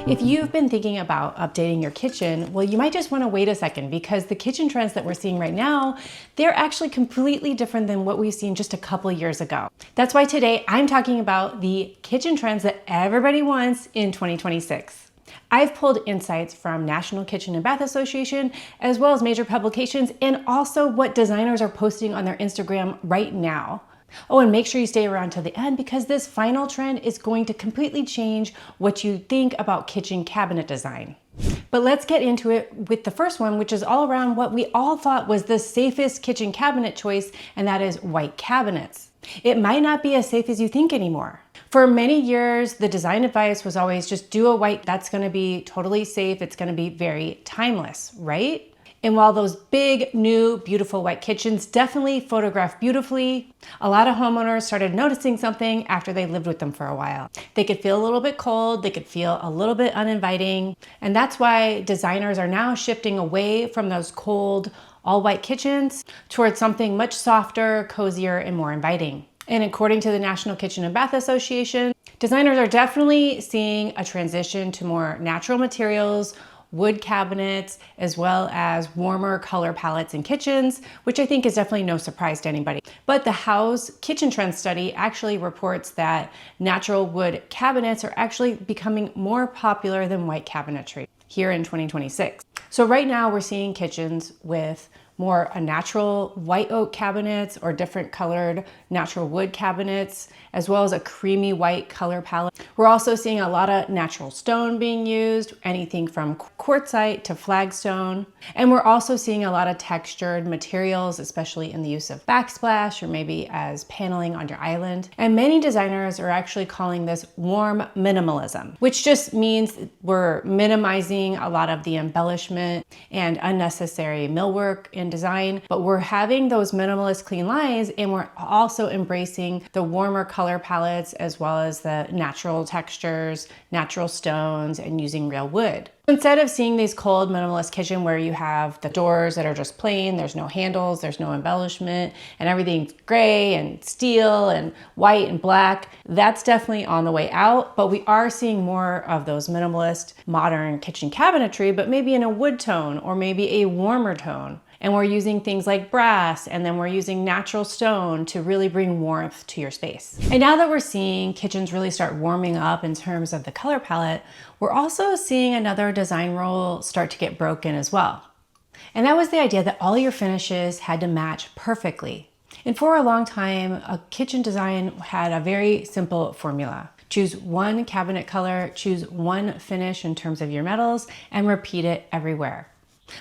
If you've been thinking about updating your kitchen, well, you might just want to wait a second, because the kitchen trends that we're seeing right now, they're actually completely different than what we've seen just a couple years ago. That's why today I'm talking about the kitchen trends that everybody wants in 2026. I've pulled insights from National Kitchen and Bath Association, as well as major publications, and also what designers are posting on their Instagram right now. Oh, and make sure you stay around till the end, because this final trend is going to completely change what you think about kitchen cabinet design. But let's get into it with the first one, which is all around what we all thought was the safest kitchen cabinet choice, and that is white cabinets. It might not be as safe as you think anymore. For many years, the design advice was always just do a white. That's going to be totally safe. It's going to be very timeless, right? And while those big, new, beautiful white kitchens definitely photograph beautifully, a lot of homeowners started noticing something after they lived with them for a while. They could feel a little bit cold, they could feel a little bit uninviting, and that's why designers are now shifting away from those cold, all-white kitchens towards something much softer, cozier, and more inviting. And according to the National Kitchen and Bath Association, designers are definitely seeing a transition to more natural materials, wood cabinets, as well as warmer color palettes in kitchens, which I think is definitely no surprise to anybody. But the Houzz Kitchen Trend Study actually reports that natural wood cabinets are actually becoming more popular than white cabinetry here in 2026. So right now we're seeing kitchens with more natural white oak cabinets or different colored natural wood cabinets, as well as a creamy white color palette. We're also seeing a lot of natural stone being used, anything from quartzite to flagstone. And we're also seeing a lot of textured materials, especially in the use of backsplash or maybe as paneling on your island. And many designers are actually calling this warm minimalism, which just means we're minimizing a lot of the embellishment and unnecessary millwork in design, but we're having those minimalist clean lines, and we're also embracing the warmer color palettes as well as the natural textures, natural stones, and using real wood. Instead of seeing these cold minimalist kitchen where you have the doors that are just plain, there's no handles, there's no embellishment, and everything's gray and steel and white and black, that's definitely on the way out. But we are seeing more of those minimalist modern kitchen cabinetry, but maybe in a wood tone or maybe a warmer tone. And we're using things like brass, and then we're using natural stone to really bring warmth to your space. And now that we're seeing kitchens really start warming up in terms of the color palette, we're also seeing another design rule start to get broken as well. And that was the idea that all your finishes had to match perfectly. And for a long time, a kitchen design had a very simple formula. Choose one cabinet color, choose one finish in terms of your metals, and repeat it everywhere.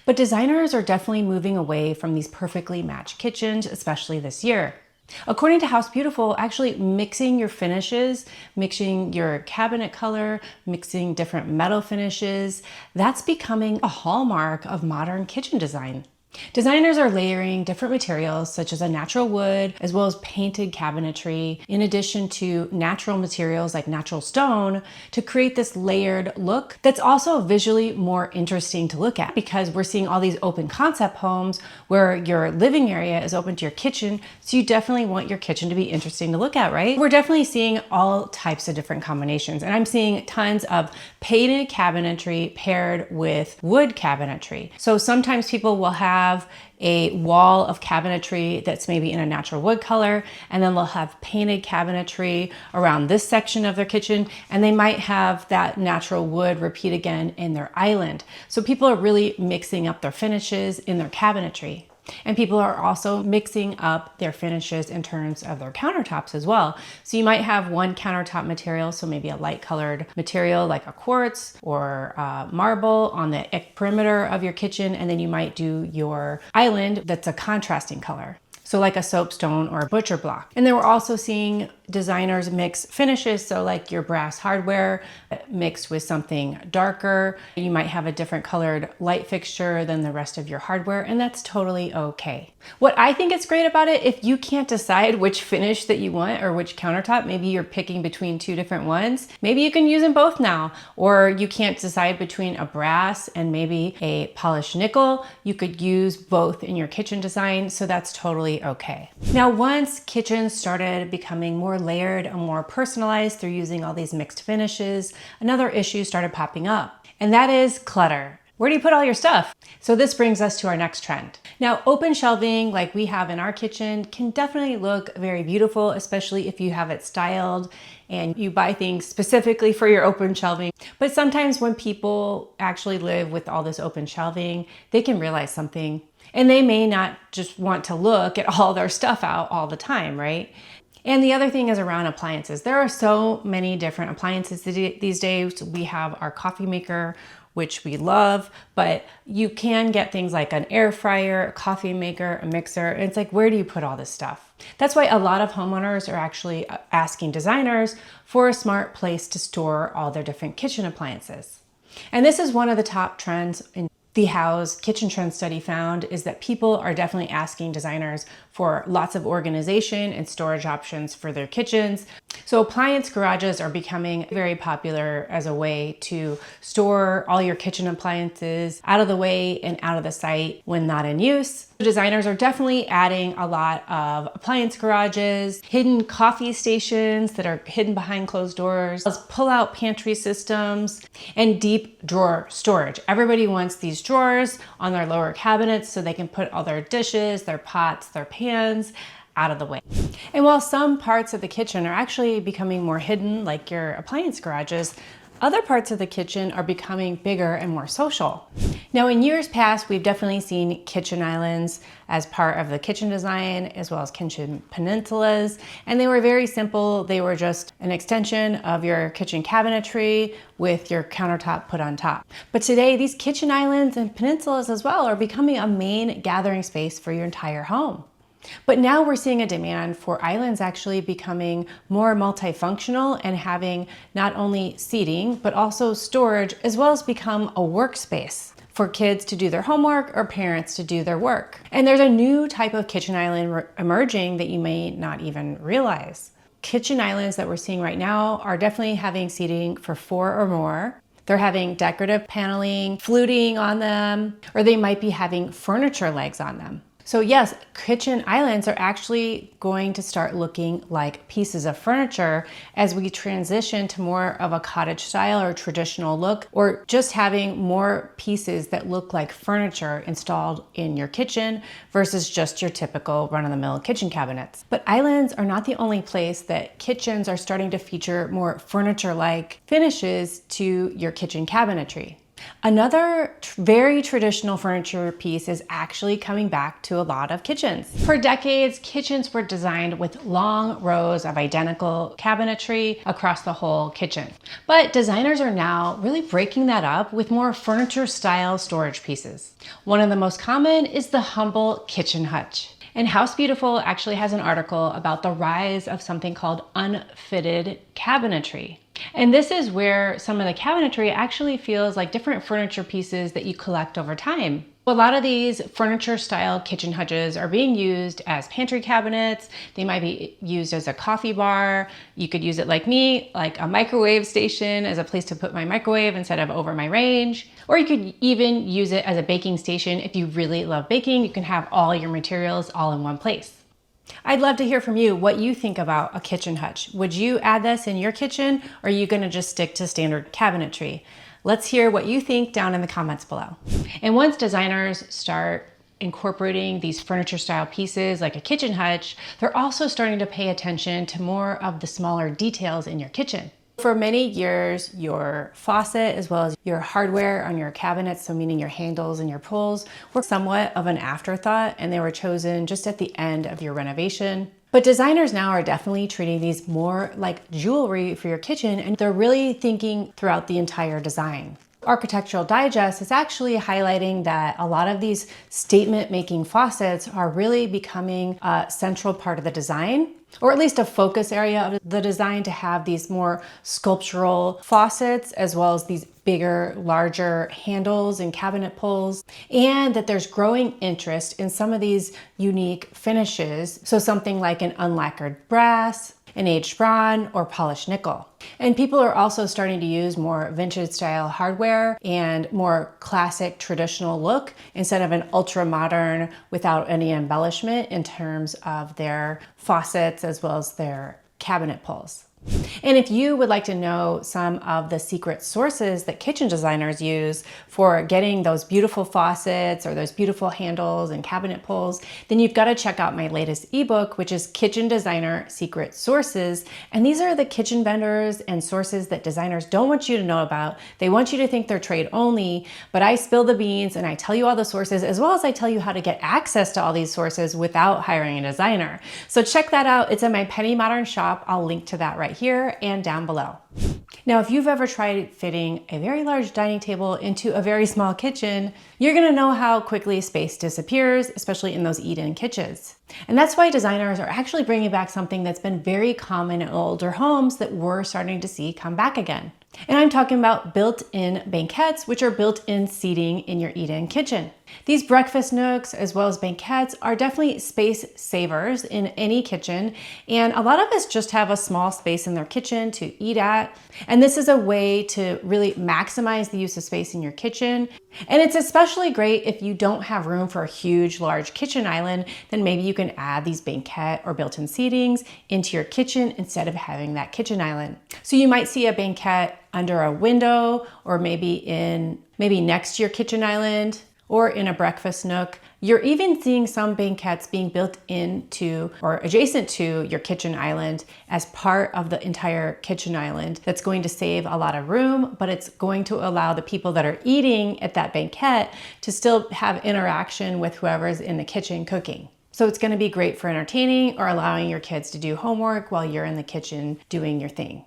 But designers are definitely moving away from these perfectly matched kitchens, especially this year. According to House Beautiful, actually mixing your finishes, mixing your cabinet color, mixing different metal finishes, that's becoming a hallmark of modern kitchen design. Designers are layering different materials such as a natural wood, as well as painted cabinetry, in addition to natural materials like natural stone, to create this layered look that's also visually more interesting to look at, because we're seeing all these open concept homes where your living area is open to your kitchen, so you definitely want your kitchen to be interesting to look at, right? We're definitely seeing all types of different combinations, and I'm seeing tons of painted cabinetry paired with wood cabinetry. So sometimes people will have a wall of cabinetry that's maybe in a natural wood color, and then they'll have painted cabinetry around this section of their kitchen, and they might have that natural wood repeat again in their island. So people are really mixing up their finishes in their cabinetry. And people are also mixing up their finishes in terms of their countertops as well. So you might have one countertop material, so maybe a light colored material like a quartz or marble on the perimeter of your kitchen, and then you might do your island that's a contrasting color. So like a soapstone or a butcher block. And then we're also seeing designers mix finishes, so like your brass hardware mixed with something darker. You might have a different colored light fixture than the rest of your hardware, and that's totally okay. What I think is great about it, if you can't decide which finish that you want or which countertop, maybe you're picking between two different ones, maybe you can use them both now. Or you can't decide between a brass and maybe a polished nickel, you could use both in your kitchen design, so that's totally totally okay. Now, once kitchens started becoming more layered and more personalized through using all these mixed finishes, another issue started popping up, and that is clutter. Where do you put all your stuff? So this brings us to our next trend. Now, open shelving like we have in our kitchen can definitely look very beautiful, especially if you have it styled and you buy things specifically for your open shelving. But sometimes when people actually live with all this open shelving, they can realize something and they may not just want to look at all their stuff out all the time, right? And the other thing is around appliances. There are so many different appliances these days. We have our coffee maker, which we love, but you can get things like an air fryer, a coffee maker, a mixer. And it's like, where do you put all this stuff? That's why a lot of homeowners are actually asking designers for a smart place to store all their different kitchen appliances. And this is one of the top trends in the Houzz kitchen trend study found, is that people are definitely asking designers for lots of organization and storage options for their kitchens. So appliance garages are becoming very popular as a way to store all your kitchen appliances out of the way and out of the sight when not in use. Designers are definitely adding a lot of appliance garages, hidden coffee stations that are hidden behind closed doors, pull-out pantry systems, and deep drawer storage. Everybody wants these drawers on their lower cabinets so they can put all their dishes, their pots, their pans out of the way. And while some parts of the kitchen are actually becoming more hidden, like your appliance garages, other parts of the kitchen are becoming bigger and more social. Now, in years past, we've definitely seen kitchen islands as part of the kitchen design, as well as kitchen peninsulas, and they were very simple. They were just an extension of your kitchen cabinetry with your countertop put on top. But today, these kitchen islands and peninsulas as well are becoming a main gathering space for your entire home. But now we're seeing a demand for islands actually becoming more multifunctional and having not only seating, but also storage, as well as become a workspace for kids to do their homework or parents to do their work. And there's a new type of kitchen island emerging that you may not even realize. Kitchen islands that we're seeing right now are definitely having seating for 4 or more. They're having decorative paneling, fluting on them, or they might be having furniture legs on them. So yes, kitchen islands are actually going to start looking like pieces of furniture as we transition to more of a cottage style or traditional look, or just having more pieces that look like furniture installed in your kitchen versus just your typical run-of-the-mill kitchen cabinets. But islands are not the only place that kitchens are starting to feature more furniture-like finishes to your kitchen cabinetry. Another very traditional furniture piece is actually coming back to a lot of kitchens. For decades, kitchens were designed with long rows of identical cabinetry across the whole kitchen. But designers are now really breaking that up with more furniture-style storage pieces. One of the most common is the humble kitchen hutch. And House Beautiful actually has an article about the rise of something called unfitted cabinetry. And this is where some of the cabinetry actually feels like different furniture pieces that you collect over time. A lot of these furniture style kitchen hutches are being used as pantry cabinets. They might be used as a coffee bar. You could use it like me, like a microwave station as a place to put my microwave instead of over my range. Or you could even use it as a baking station. If you really love baking, you can have all your materials all in one place. I'd love to hear from you what you think about a kitchen hutch. Would you add this in your kitchen, or are you gonna just stick to standard cabinetry? Let's hear what you think down in the comments below. And once designers start incorporating these furniture style pieces like a kitchen hutch, they're also starting to pay attention to more of the smaller details in your kitchen. For many years, your faucet as well as your hardware on your cabinets, so meaning your handles and your pulls, were somewhat of an afterthought, and they were chosen just at the end of your renovation. But designers now are definitely treating these more like jewelry for your kitchen, and they're really thinking throughout the entire design. Architectural Digest is actually highlighting that a lot of these statement-making faucets are really becoming a central part of the design. or at least a focus area of the design, to have these more sculptural faucets, as well as these bigger, larger handles and cabinet pulls, and that there's growing interest in some of these unique finishes. So something like an unlacquered brass, an aged bronze, or polished nickel. And people are also starting to use more vintage style hardware and more classic traditional look instead of an ultra modern without any embellishment in terms of their faucets as well as their cabinet pulls. And if you would like to know some of the secret sources that kitchen designers use for getting those beautiful faucets or those beautiful handles and cabinet pulls, then you've got to check out my latest ebook, which is Kitchen Designer Secret Sources. And these are the kitchen vendors and sources that designers don't want you to know about. They want you to think they're trade only, but I spill the beans and I tell you all the sources, as well as I tell you how to get access to all these sources without hiring a designer. So check that out. It's in my Penny Modern shop. I'll link to that right here and down below. Now, if you've ever tried fitting a very large dining table into a very small kitchen, you're gonna know how quickly space disappears, especially in those eat-in kitchens. And that's why designers are actually bringing back something that's been very common in older homes that we're starting to see come back again. And I'm talking about built-in banquettes, which are built-in seating in your eat-in kitchen. These breakfast nooks, as well as banquettes, are definitely space savers in any kitchen. And a lot of us just have a small space in their kitchen to eat at. And this is a way to really maximize the use of space in your kitchen. And it's especially great if you don't have room for a huge, large kitchen island, then maybe you can add these banquette or built-in seatings into your kitchen instead of having that kitchen island. So you might see a banquette under a window, or maybe next to your kitchen island, or in a breakfast nook. You're even seeing some banquettes being built into or adjacent to your kitchen island as part of the entire kitchen island. That's going to save a lot of room, but it's going to allow the people that are eating at that banquette to still have interaction with whoever's in the kitchen cooking. So it's going to be great for entertaining or allowing your kids to do homework while you're in the kitchen doing your thing.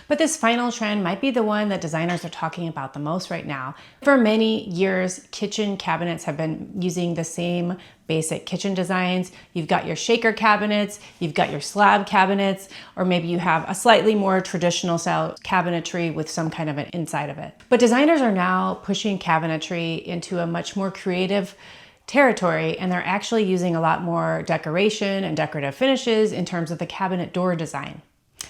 But this final trend might be the one that designers are talking about the most right now. For many years, kitchen cabinets have been using the same basic kitchen designs. You've got your shaker cabinets, you've got your slab cabinets, or maybe you have a slightly more traditional style cabinetry with some kind of an inside of it. But designers are now pushing cabinetry into a much more creative territory, and they're actually using a lot more decoration and decorative finishes in terms of the cabinet door design.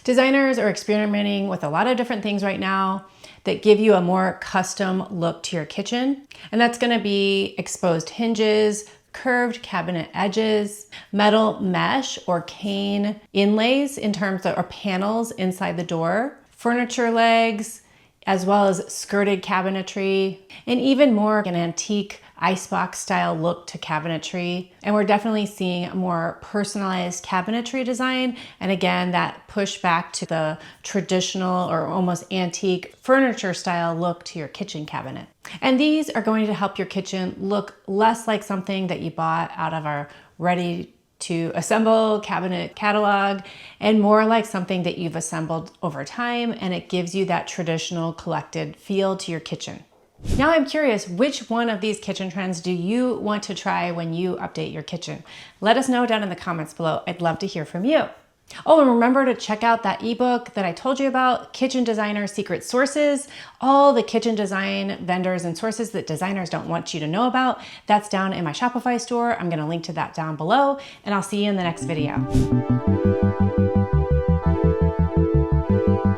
Designers are experimenting with a lot of different things right now that give you a more custom look to your kitchen. And that's gonna be exposed hinges, curved cabinet edges, metal mesh or cane inlays in terms of, or panels inside the door, furniture legs, as well as skirted cabinetry, and even more an antique icebox style look to cabinetry. And we're definitely seeing a more personalized cabinetry design. And again, that push back to the traditional or almost antique furniture style look to your kitchen cabinet. And these are going to help your kitchen look less like something that you bought out of our ready to assemble cabinet catalog, and more like something that you've assembled over time, and it gives you that traditional collected feel to your kitchen. Now I'm curious, which one of these kitchen trends do you want to try when you update your kitchen? Let us know down in the comments below. I'd love to hear from you. Oh, and remember to check out that ebook that I told you about, Kitchen Designer Secret Sources, all the kitchen design vendors and sources that designers don't want you to know about. That's down in my Shopify store. I'm going to link to that down below, and I'll see you in the next video.